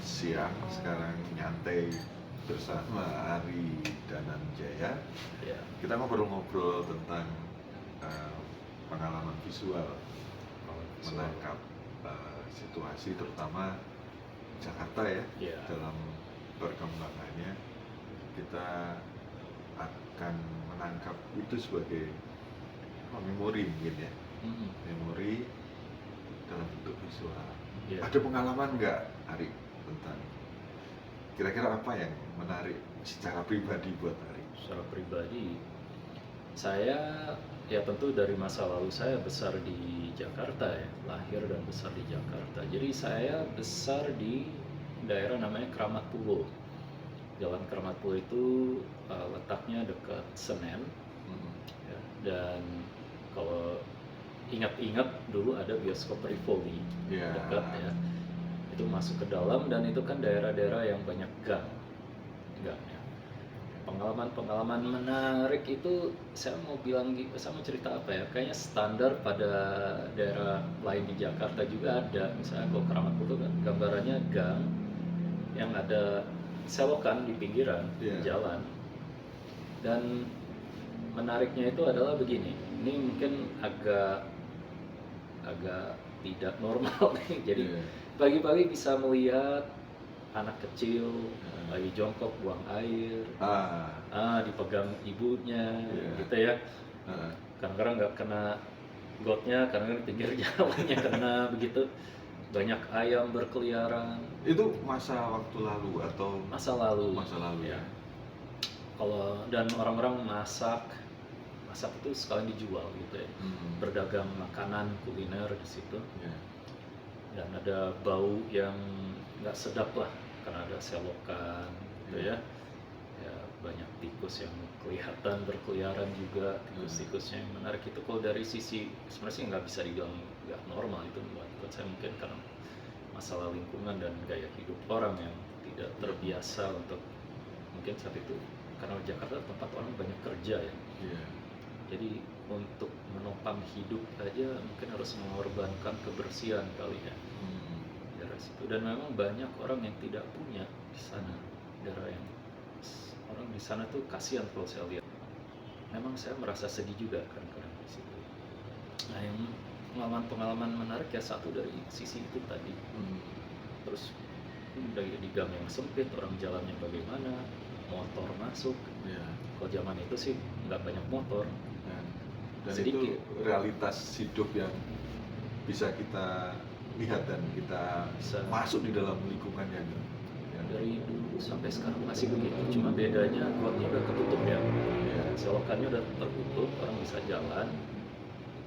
siang sekarang nyantai bersama Ari Dananjaya. Ya, Kita ngobrol-ngobrol tentang eh, pengalaman visual menangkap situasi terutama Jakarta ya. Ya. Dalam perkembangannya kita akan menangkap itu sebagai memori mungkin ya, memori dalam bentuk visual. Ya. Ada pengalaman nggak Ari tentang kira-kira apa yang menarik secara pribadi buat Ari? Secara pribadi, saya ya tentu dari masa lalu saya besar di Jakarta ya, lahir dan besar di Jakarta. Jadi saya besar di daerah namanya Kramat Pulo. Jalan Kramat Pulo itu letaknya dekat Senen. Ya, dan kalau ingat-ingat dulu ada bioskop Rivoli dekat ya. Itu masuk ke dalam dan itu kan daerah-daerah yang banyak gang ya. Pengalaman-pengalaman menarik itu saya mau cerita apa ya, kayaknya standar pada daerah lain di Jakarta juga ada. Misalnya kalau Keramat Pulo kan gambarannya gang yang ada selokan di pinggiran jalan. Dan menariknya itu adalah begini, ini mungkin agak tidak normal nih. Jadi pagi-pagi bisa melihat anak kecil lagi jongkok buang air, dipegang ibunya, gitu ya. Kadang-kadang nggak kena gotnya, kadang-kadang di pinggir jalannya kena begitu. Banyak ayam berkeliaran. Itu masa waktu lalu atau masa lalu ya? Kalau dan orang-orang masak itu sekalian dijual gitu ya. Berdagang makanan kuliner di situ. Dan ada bau yang nggak sedap lah karena ada selokan gitu ya. Ya banyak tikus yang kelihatan berkeliaran juga. Tikus-tikusnya yang menarik itu kalau dari sisi sebenarnya sih nggak bisa dibilang nggak normal. Itu buat saya mungkin karena masalah lingkungan dan gaya hidup orang yang tidak terbiasa untuk mungkin saat itu karena Jakarta tempat orang banyak kerja ya. Jadi untuk menopang hidup aja mungkin harus mengorbankan kebersihan kali ya. Daerah situ. Dan memang banyak orang yang tidak punya di sana. Daerah yang orang di sana tuh kasihan kalau saya lihat. Memang saya merasa sedih juga kadang-kadang di situ. Nah, yang pengalaman menarik ya satu dari sisi itu tadi. Terus di gang yang sempit, orang jalannya bagaimana, motor masuk. Kalau zaman itu sih nggak banyak motor. Dan sedikit. Itu realitas hidup yang bisa kita lihat dan kita masuk di dalam lingkungannya. Dari dulu sampai sekarang masih begitu, cuma bedanya gotnya udah ketutup ya. Selokannya udah tertutup, orang bisa jalan.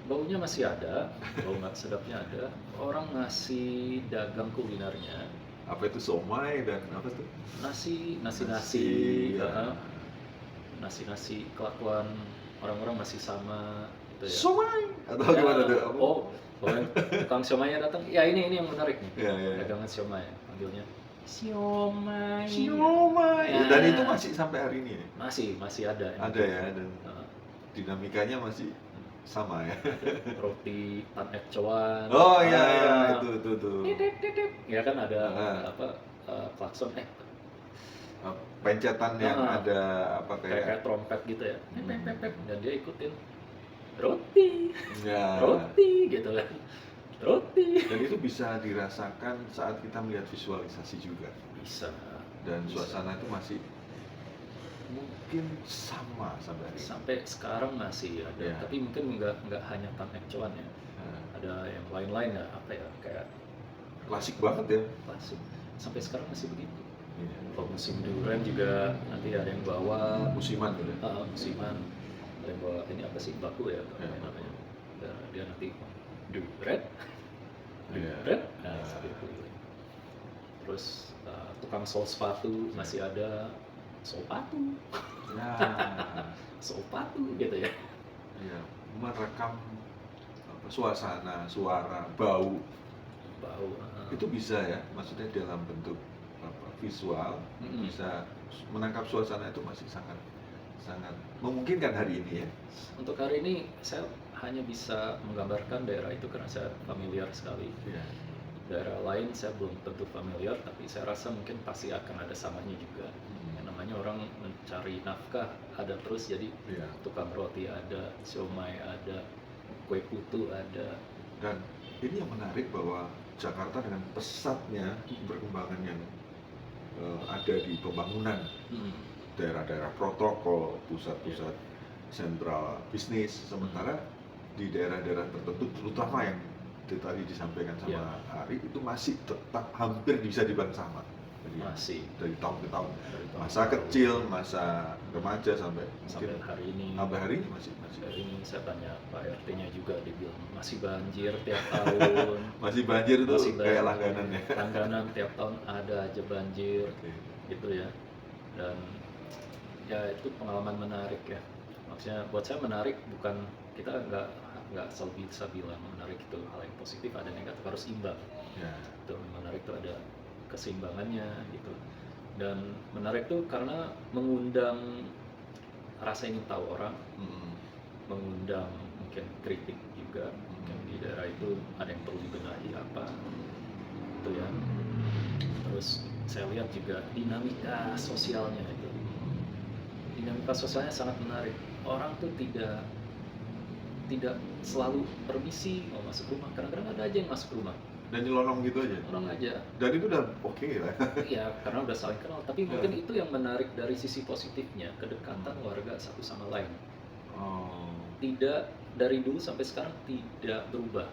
Baunya masih ada, bau nggak sedapnya ada. Orang ngasih dagang kulinernya. Apa itu somai dan apa tuh? Nasi kelakuan orang-orang masih sama gitu ya. Somai atau gimana tuh? Tukang siomay datang. Ya ini yang menarik nih. Dagangan siomay panggilnya siomay. Ya. Dan itu masih sampai hari ini ya? Masih ada. Ada ya, dan dinamikanya masih sama ya. Roti panek coan. Oh iya itu. Ya kan ada klakson pencetan yang ada apa kayak trompet gitu ya. Dan dia ikutin roti gitu kan. Roti. Dan itu bisa dirasakan saat kita melihat visualisasi juga. Bisa. Dan suasana itu masih mungkin sama sampai sekarang masih ada. Tapi mungkin nggak hanya panek coan ya. Ada yang lain-lain ya, apa ya, kayak klasik banget ya. Klasik. Sampai sekarang masih begitu. Kalau musim durian juga nanti ada yang bawa musiman gitu. Musiman. Ada yang bawa ini apa sih, baku ya namanya. Dia nanti durian. Terus tukang sol sepatu masih ada. Sepatu gitu ya. Merekam suasana, suara, bau. Itu bisa ya, maksudnya dalam bentuk visual bisa menangkap suasana itu masih sangat memungkinkan hari ini ya. Untuk hari ini saya hanya bisa menggambarkan daerah itu karena saya familiar sekali. daerah lain saya belum tentu familiar, tapi saya rasa mungkin pasti akan ada samanya juga. Yang namanya orang mencari nafkah ada terus, jadi Iya. tukang roti ada, siomay ada, kue putu ada. Dan ini yang menarik bahwa Jakarta dengan pesatnya perkembangan yang ada di pembangunan daerah-daerah protokol, pusat-pusat sentral bisnis, sementara di daerah-daerah tertentu, terutama yang tadi disampaikan sama Ari, itu masih tetap hampir bisa dibilang sama. Jadi Masih dari tahun ke tahun, dari tahun masa ke tahun. kecil, masa remaja sampai sampai mungkin hari ini. sampai hari ini masih Hari ini saya tanya Pak RT-nya juga, dia bilang masih banjir tiap tahun. masih banjir itu Masih kayak banjir. langganan ya. Langganan tiap tahun ada aja banjir. Oke. Gitu ya. Dan ya itu pengalaman menarik ya. Maksudnya buat saya menarik, bukan kita nggak selalu bisa bilang menarik itu hal yang positif, ada negatif, harus imbang. Ya. Itu menarik itu ada keseimbangannya gitu. Dan menarik tuh karena mengundang rasa ingin tahu orang, mengundang mungkin kritik juga, mungkin di daerah itu ada yang perlu dibenahi apa itu ya. Terus saya lihat juga dinamika sosialnya itu, dinamika sosialnya sangat menarik. Orang tuh tidak selalu permisi mau masuk rumah, kadang-kadang ada aja yang masuk rumah Dan nyelonong gitu aja. orang aja. Dan itu udah oke lah. Iya, karena udah saling kenal. Tapi mungkin itu yang menarik dari sisi positifnya, kedekatan warga satu sama lain. Oh. Tidak, dari dulu sampai sekarang tidak berubah.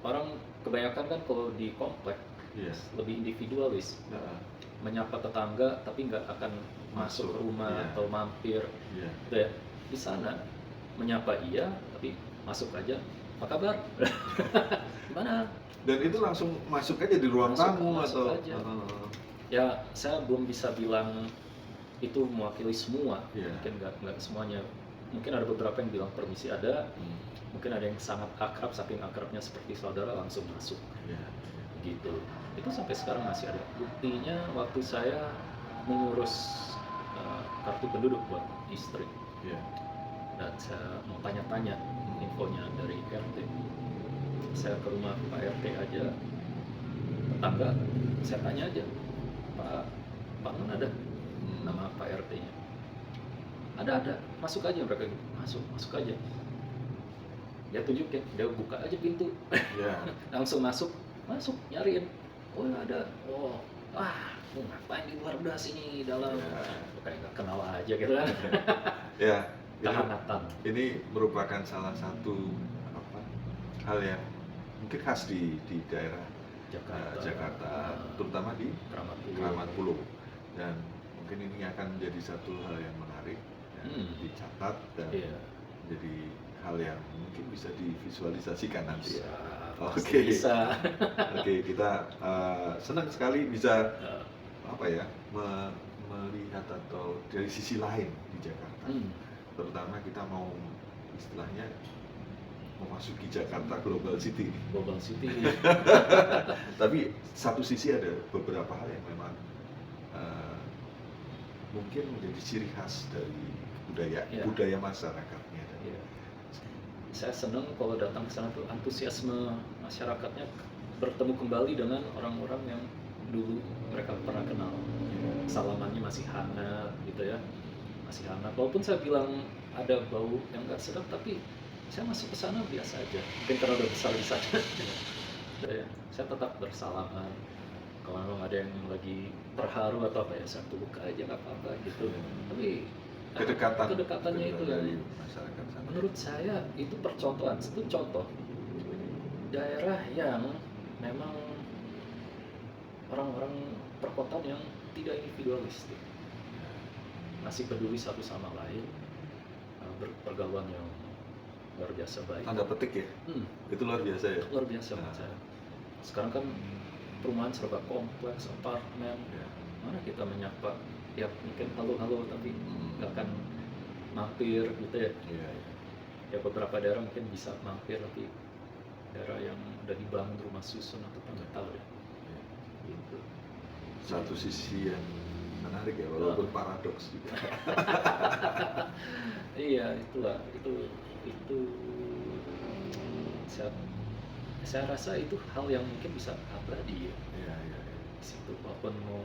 Orang kebanyakan kan kalau di komplek Yes. lebih individualis, Nah, menyapa tetangga tapi nggak akan masuk ke rumah Iya. atau mampir, iya. gitu ya. Di sana menyapa iya, tapi masuk aja. Apa kabar? Gimana? Dan itu langsung masuk aja di ruang Masuk- tamu masuk atau aja. Ya, saya belum bisa bilang itu mewakili semua. Iya. Mungkin nggak semuanya. Mungkin ada beberapa yang bilang permisi ada, mungkin ada yang sangat akrab, saking akrabnya seperti saudara langsung masuk Iya. gitu. Itu sampai sekarang masih ada. Buktinya waktu saya mengurus kartu penduduk buat istri, Iya. dan saya mau tanya-tanya infonya dari RT. Saya ke rumah Pak RT aja, tetangga, saya tanya aja, Pak Non ada nama Pak RT-nya? Ada, masuk aja mereka gitu, masuk aja. Dia tunjukin, dia buka aja pintu, Iya. langsung masuk, nyariin. Oh ada, lu ngapain di luar, udah sini dalam. Ya. Kayak nggak kenal aja gitu kan. Ya. Kehangatan. Ini merupakan salah satu hal yang mungkin khas di daerah Jakarta, terutama di Keramat Pulau. Dan mungkin ini akan menjadi satu hal yang menarik yang dicatat dan jadi hal yang mungkin bisa divisualisasikan nanti ya. Oke. Bisa. Oke, kita senang sekali bisa melihat atau dari sisi lain di Jakarta. Terutama kita mau istilahnya memasuki Jakarta Global City. Global City. Tapi satu sisi ada beberapa hal yang memang mungkin menjadi ciri khas dari budaya masyarakatnya. Iya. Saya senang kalau datang ke sana tuh antusiasme masyarakatnya bertemu kembali dengan orang-orang yang dulu mereka pernah kenal. Salamannya masih hangat gitu ya, masih hangat. Walaupun saya bilang ada bau yang nggak sedap, tapi saya masuk ke sana biasa aja. Mungkin karena udah besar di sana. Saya tetap bersalaman. Kalau memang ada yang lagi terharu atau apa ya, saya peluk aja nggak apa-apa gitu. Tapi kedekatannya itu dari masyarakat sana. Menurut saya itu percontohan, itu contoh daerah yang memang orang-orang perkotaan yang tidak individualistik, masih peduli satu sama lain, berpergaulan yang luar biasa baik. Tanda petik ya? Itu luar biasa ya? Luar biasa menurut saya. Sekarang kan perumahan serba kompleks, apartemen, mana kita menyapa, ya mungkin halo-halo tapi nggak akan mampir gitu ya. Ya beberapa daerah mungkin bisa mampir, tapi daerah yang udah dibangun rumah susun atau apa nggak tahu deh. Gitu. Satu sisi yang menarik ya, walaupun paradoks juga. Iya, itulah itu Saya rasa itu hal yang mungkin bisa abadi ya Iya, iya, iya. di situ, walaupun mau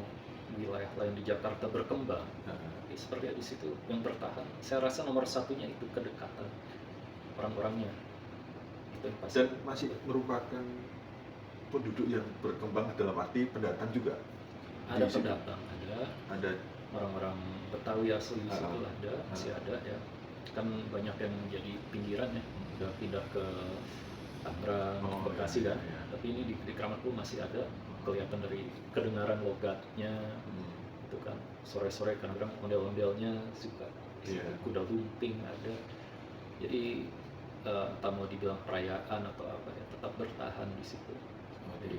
wilayah lain di Jakarta berkembang, Heeh. tapi seperti di situ yang bertahan. Saya rasa nomor satunya itu kedekatan orang-orangnya, itu yang pasti. Dan masih merupakan penduduk yang berkembang dalam arti pendatang juga. Ada Di situ. pendatang, Ada. orang-orang Betawi asli di situ ada, masih ada ya. Kan banyak yang jadi pinggiran ya, udah pindah ke Tangerang, Bekasi iya, kan. iya. Tapi ini di Kramatku masih ada, kelihatan dari kedengaran logatnya, itu kan sore-sore kadang-kadang ondel-ondelnya suka Iya. kuda lumping ada. Jadi entah mau dibilang perayaan atau apa ya, tetap bertahan di situ. Jadi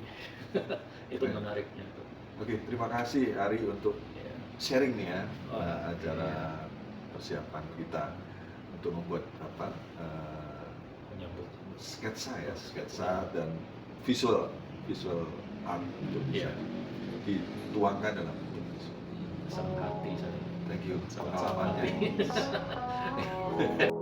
itu Keren. menariknya tuh. Oke, terima kasih Ari untuk Ya. sharing nih ya, Oh, acara iya. persiapan kita untuk membuat Menyambut sketsa ya, sketsa dan visual art untuk bisa Iya. dituangkan dalam bentuk visual. senang hati saya. Thank you Sama-sama. pengalamannya.